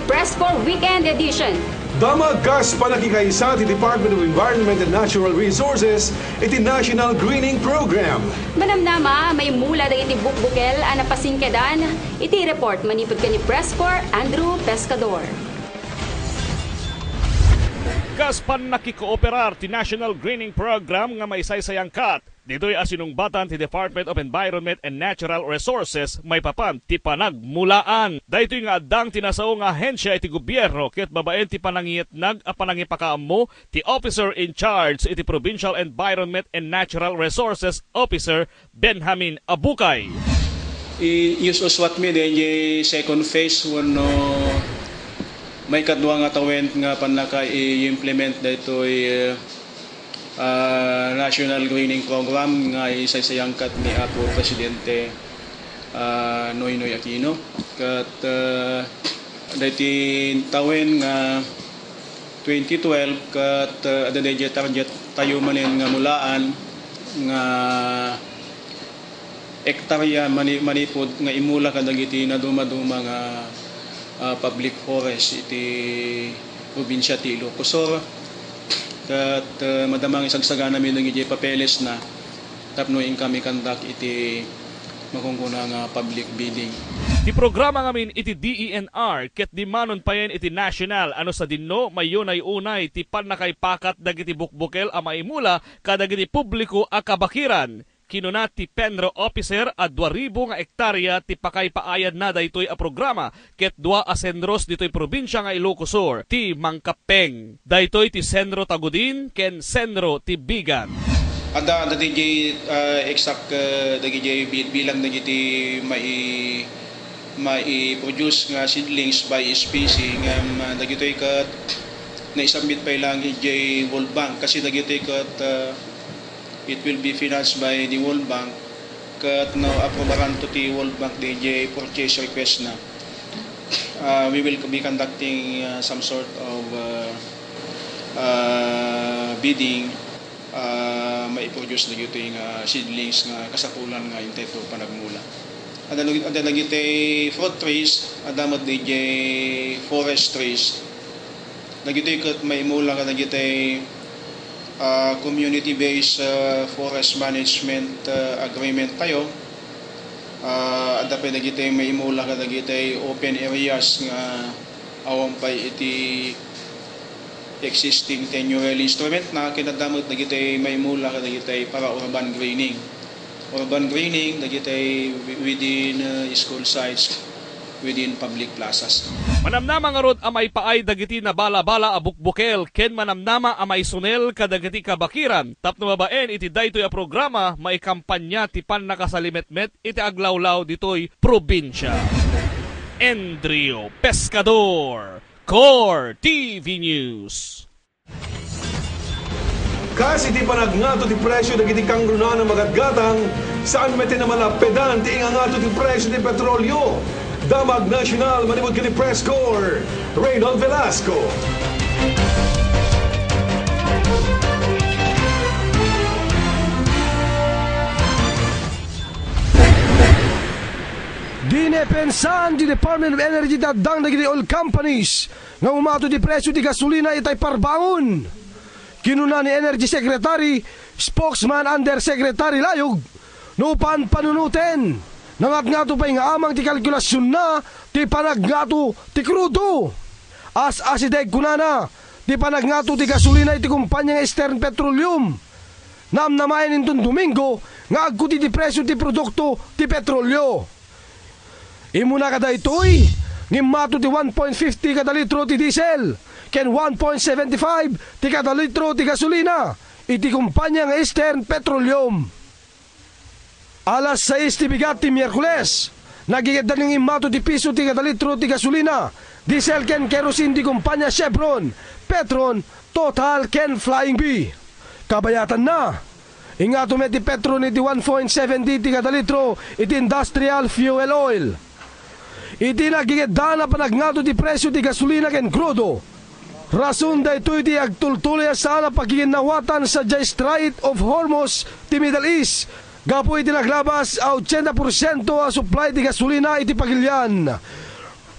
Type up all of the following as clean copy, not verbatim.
Press for Weekend Edition. Damagas panakikaisa ti Department of Environment and Natural Resources iti National Greening Program. Manamnama, may mula da iti bukbukel ana pasingkedan. Iti report manipod ka ni Press for Andrew Pescador. Gaspan nakikooperar ti National Greening Program nga may saysayang kat. Dito'y asinungbatan ti Department of Environment and Natural Resources may papan ti panagmulaan. Daytoy nga adang tinasao nga ahensya iti gobyerno ket babaen ti panangiyetnag a panangipakaammo ti Officer in Charge iti Provincial Environment and Natural Resources Officer Benjamin Abukay. Use uswat mi din yung second phase wano may kadwa nga tawent nga panaka i-implement daytoy National Greening Program nga isaysayangkat ni Apo Presidente Noynoy Aquino. Kat dayti tawen nga 2012 kat adadaya target tayo manin nga mulaan nga ektarya manipod nga imula kadagiti na dumaduma nga public forest iti probinsya ti Ilocos. At madamang isagsaga namin ng iti papeles na tapnoin kami kandak iti makungkuna nga public bidding. Ti programa ngamin iti DENR ket di manon payen iti national ano sa dinno mayunay-unay ti panakaipakat dagiti bukbukel a maimula kadagiti publiko a kabakiran. Kinuna ti Penro Officer a 2,000 nga ektarya ti pakaypaayad na daytoy a programa ket 2 a sendros ditoy probinsya nga Ilocos Sur ti Mangkapeng. Daytoy ti Senro Tagudin ken Senro ti Bigan. Ada DJ exact DJ bilang dagiti mai produce nga seedlings by species nga dagitoy ket naisubmit pa ilang DJ World Bank kasi dagitoy ket it will be financed by the World Bank kat no aprobaran to the World Bank DJ purchase request na. We will be conducting some sort of bidding mai-produce na ito yung seedlings nga kasapulan nga inteto panagmula. Ada lagi fruit trees, ada mo DJ forest trees. Nagitoy kat maimula ka nagitoy community-based forest management agreement tayo. Ada pa nagitay may imula ka nagitay open areas nga awang pa iti existing tenure instrument na kinadamot nagitay may imula ka nagitay para urban greening. Urban greening nagitay within school sites, within public plazas. Manamnama nga rod amay paay dagiti na bala-bala a bukbukel ken manamnama amay sunel kadagiti kabakiran tapno babaen iti daytoy a programa may kampanya ti pannakasalimetmet iti aglawlaw ditoy probinsya. Andrew Pescador, Core TV News. Kasi ti panagnato ti presyo dagiti kangruna na magatgatang saan meti na malapedan ti ingangato ti presyo ti petrolyo. Damag National manimod kini Press Corps, Reynold Velasco. Dinepensan di Department of Energy dadang dagiti oil companies nga umato di presyo di gasolina itay parbangon. Kinuna ni Energy Secretary, spokesman Undersecretary Layog, nupan panunuten. Nangat-ngato pa nga amang ti kalkulasyon na ti panagnato ti krudo. As-asideg kunana ti panagnato ti gasolina iti kumpanya nga Eastern Petroleum. Namnamayan intong Domingo nga agkuti ti presyo ti produkto ti petrolyo. Imuna kada ito'y ngimato ti 1.50 kada litro ti diesel ken 1.75 ti kada litro ti gasolina iti kumpanya nga Eastern Petroleum. Alas 6 ti bigat ti Miyerkules, nagigid ng imato ti piso ti kada litro ti gasolina, diesel ken kerosene ti kumpanya Chevron, Petron, Total ken Flying Bee. Kabayatan na, ingato met ti Petron iti 1.70 ti kada litro iti industrial fuel oil. Iti nagigid na panagnato ti presyo ti gasolina ken krudo. Rason da ito iti agtultuloy sana pagkikinawatan sa Strait of Hormuz ti Middle East. Gapo iti naglabas 80% a supply ti gasolina iti pagilyan.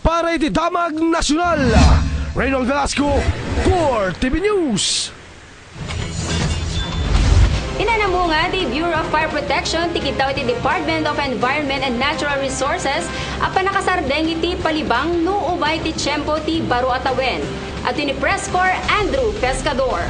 para iti Damag Nasyonal. Reynold Velasco, Core TV News. Inanamunga di Bureau of Fire Protection tikitaw iti Department of Environment and Natural Resources apan nakasardeng iti palibang no ubay ti tiyempo ti Baro Atawen. At ni Press Corps Andrew Pescador.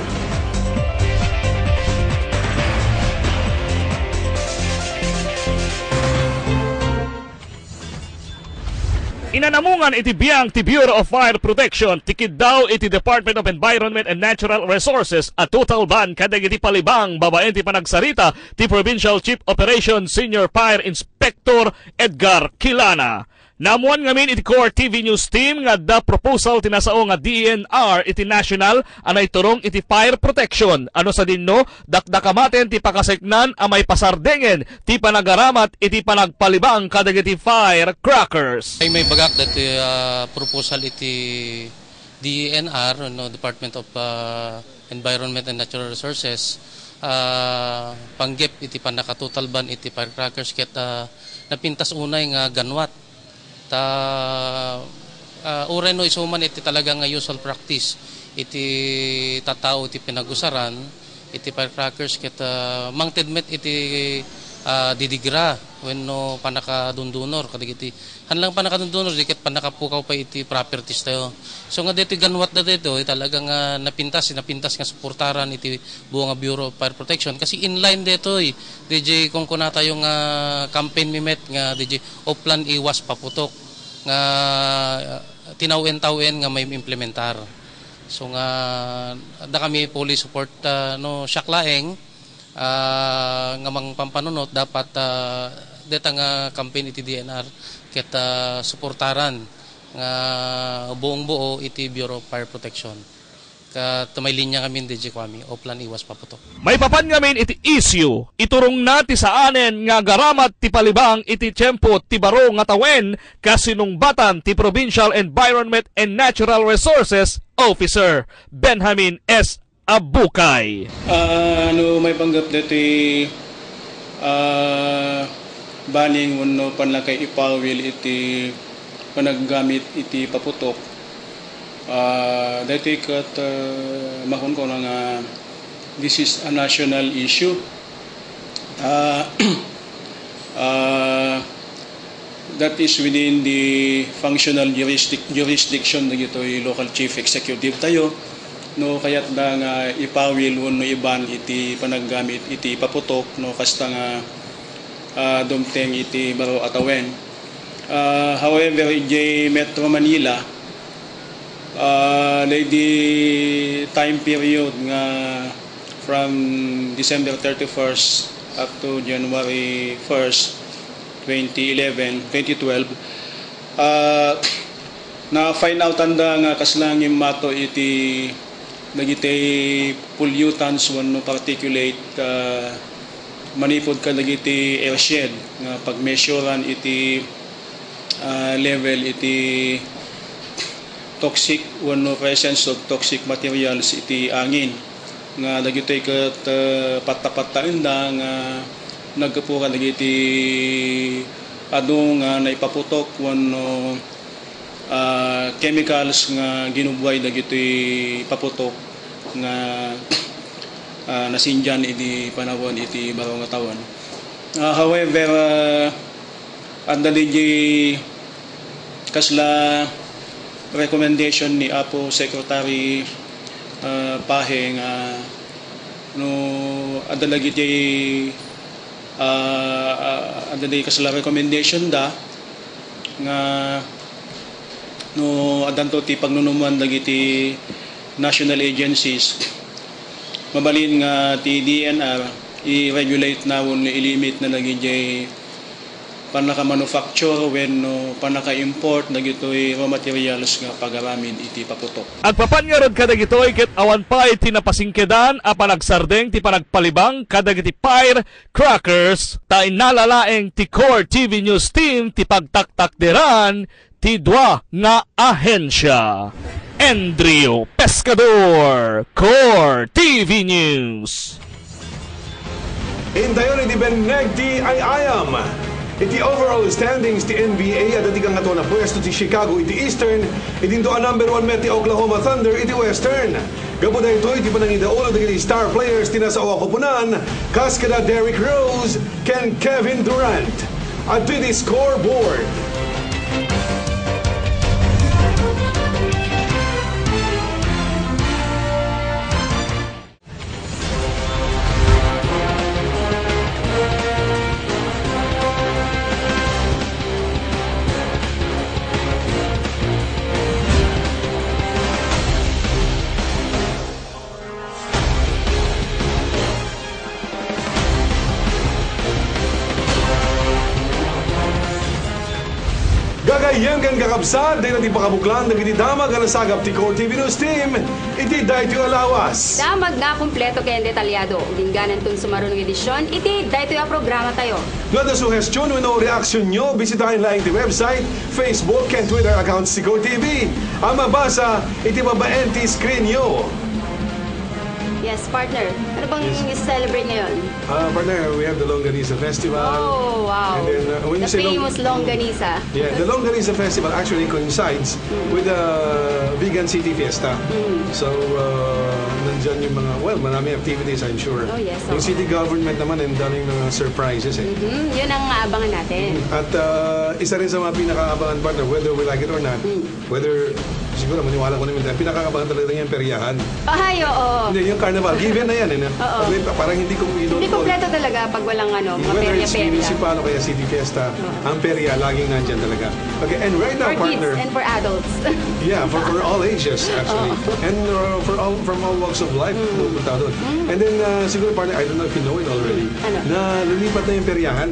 Inanamungan iti biyang ti Bureau of Fire Protection tikid daw iti Department of Environment and Natural Resources at total ban kadag iti palibang babaen ti panagsarita ti Provincial Chief Operation Senior Fire Inspector Edgar Kilana. Namuan ngamin iti Core TV News Team nga da proposal tinasao nga DENR iti national anay turong iti fire protection. Ano sa dinno, dakdakamaten ti pakaseknan amay pasardengen ti panagaramat iti panagpalibang kadag iti firecrackers. Ay may bagak dati proposal iti DENR, no, Department of Environment and Natural Resources, panggep iti panakatotal ban iti firecrackers ket napintas unay nga ganwat. Uray no isuman iti talaga nga usual practice iti tatao iti pinagusaran iti firecrackers ket mangtedmet iti didigra wenno panakadundunor kadagiti hanlang panakadundunor diket panakapukaw pa iti properties tayo. So nga dito ganwat na dito talaga nga napintas nga suportaran iti buong nga Bureau of Fire Protection kasi inline dito DJ kung kuna tayo nga campaign mimet nga DJ Oplan Iwas Paputok nga tinawen-tawen nga may implementar. So nga da kami police support no syaklaeng nga mang pampanunot dapat deta nga campaign iti DNR ket suportaran nga buong buo iti Bureau of Fire Protection. Kat may linya kami DJ Kwame Oplan Iwas Paputok. May papan ngamin iti issue iturong na ti saanen nga garamat ti palibang iti tiyempo ti Baro nga tawen kasinungbatan ti Provincial Environment and Natural Resources Officer Benjamin S. Abukay. May panggap dito baning wano panlakay ipawil iti panaggamit iti paputok. Dito kat mahon ko nga this is a national issue. That is within the functional jurisdiction na ito local chief executive tayo. No kaya't da nga ipawil no iban iti panaggamit iti paputok no kasta nga dumteng iti Baro Atawen. However, iti Metro Manila the time period nga from December 31st up to January 1st 2012 na find out anda nga kaslang mato iti dagiti pollutants wano particulate manipod ka dagiti airshed nga pagmeasurean iti level iti toxic wano presence of toxic materials iti angin nga dagiti ket patapatain da nga nagkapuran dagiti adu nga naipaputok wano chemicals nga ginubuay dagiti paputok nga nasinjan iti panahon iti Baro nga tawen. However, anda di kasla recommendation ni Apo Secretary Pahe nga no adalagi adalagi kasla recommendation da nga no adanto ti pagnunuman dagiti national agencies mabalin nga ti DNR i-regulate na won i-limit na lagi panaka-manufacture when no panaka-import dagitoy raw materials nga pagaramid iti paputok. Agpapan nga rod kadagitoy ket awan pa iti napasingkedan a panagsardeng ti panagpalibang kadagiti firecrackers ta inalalaeng ti Core TV News Team ti pagtaktakderan ti dua nga ahensya. Andrew Pescador, Core TV News. Indayon iti beneg ti ay ayam. iti overall standings ti NBA at iti kang ato na pwesto ti Chicago iti Eastern, iti ang number 1 met ti Oklahoma Thunder iti Western. Gapo na ito, iti panangidaulo iti star players tinasawa kupunan, kas kada Derrick Rose, ken Kevin Durant. At iti scoreboard. Gagayang kan kakabsat, dahil natin pakabuklan, nagiti damag ang nasagap ti Core TV News Team, iti dayto alawas. Damag na kumpleto kaya detalyado. Ginganan tun sumarunong edisyon, iti dayto yung programa tayo. Ngada suhestyon o no reaksyon nyo, bisitahin lang iti website, Facebook, and Twitter accounts ti Core TV. Ang mabasa, iti babaen ti screen nyo. Yes, partner. Ano bang celebrate ngayon? Partner, we have the Longanisa Festival. Oh, wow. And then, when The you say famous Longanisa. Yeah, the Longanisa Festival actually coincides with the Vegan City Fiesta. So, nandyan yung mga, well, marami activities, I'm sure. Oh, yes, Yung oo. city government naman, ang daming mga surprises eh. Yun ang aabangan natin. At isa rin sa mga pinakaabangan, partner, whether we like it or not, whether, siguro maniwala ko naman, pinakaabangan talaga yung peryahan. Ay, oo. Hindi, yung carnival, given na yan eh. Oo. Parang hindi ko Hindi kompleto talaga pag walang mga whether it's perya-perya. municipal o kaya city fiesta, ang perya laging nandyan talaga. Okay, and right now, For kids partner, and for adults. yeah, for all ages actually, and for all from all walks of life, pupunta doon. And then siguro partner, I don't know if you know it already, Ano? na lumipat na yung peryahan.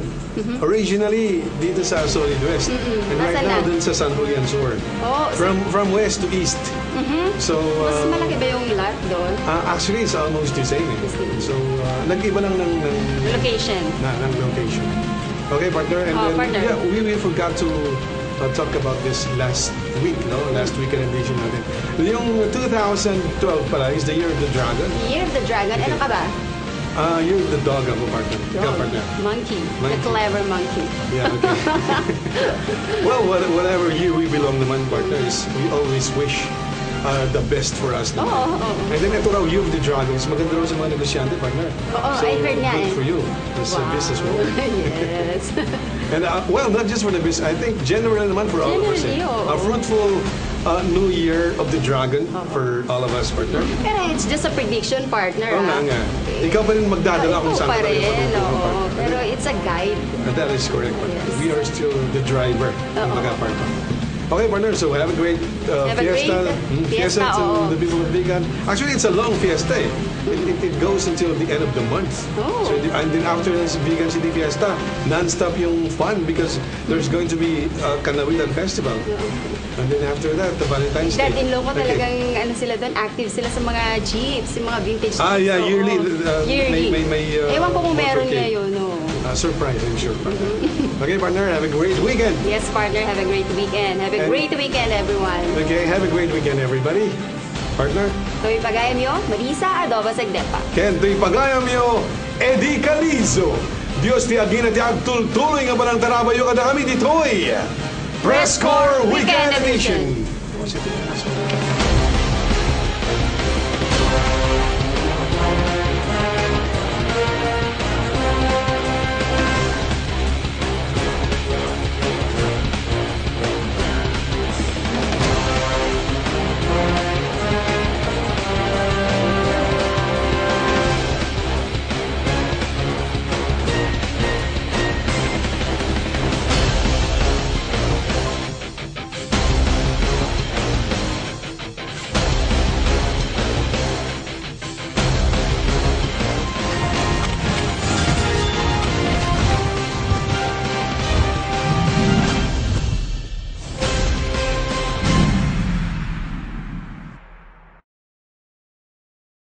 Originally dito sa Solid West, and right Nasaan now na? dun sa San Julian Sur. Oh, From west to east. So mas malaki ba yung lot doon? actually it's almost the same. So nag-iba lang ng Location. ng location. Okay, partner. And Oh, then, partner. yeah, we forgot to talk about this last week, no? Last weekend edition natin. Yung 2012 pala is the Year of the Dragon. Year of the Dragon. Ano ka ba? Year of the Dog ako, partner. Ikaw, partner. Monkey. The Monkey. clever monkey. Yeah, okay. Well, whatever year we belong naman, partner, is we always wish the best for us. Oo, oo. And then ito raw, Year of the Dragons. Maganda raw sa mga negosyante, partner. Oo, I heard nga good eh. for you as a businesswoman. Yes. And well, not just for the business. I think generally naman for all of us. Generally, oo. A fruitful New Year of the Dragon for all of us, partner. Pero it's just a prediction, partner. Oo nga nga. Ikaw pa rin magdadala kung Ikaw saan pa ka rin, patutungo, oo. partner. Pero it's a guide. And that is correct, partner. Yes. We are still the driver. Kumbaga, partner. Okay, partner, so have a great Have a great fiesta. fiesta, to oo. the people of Vegan. Actually, it's a long fiesta eh. It goes until the end of the month. Oh. So, and then after this Vegan City Fiesta, non-stop yung fun because there's going to be Kanawilan Festival. And then after that, the Valentine's Day. Dad-in-law ko Okay. talagang ano sila doon, active sila sa mga jeeps, yung mga vintage jeeps. Yeah, Oo. yearly. Yearly. May Ewan ko kung meron motorcade. ngayon, no. Surprise, I'm sure. Okay, partner, have a great weekend. Yes, partner, have a great weekend. Have a And- great weekend, everyone. Okay, have a great weekend, everybody. Partner, To'y pagayam yo, Marisa Adoba Sagdepa. kento'y pagayam yo, Eddie Calizo. Diyos ti agin at agtul-tuloy nga balang tarabayo kada kami dito'y Press Corps Weekend Edition.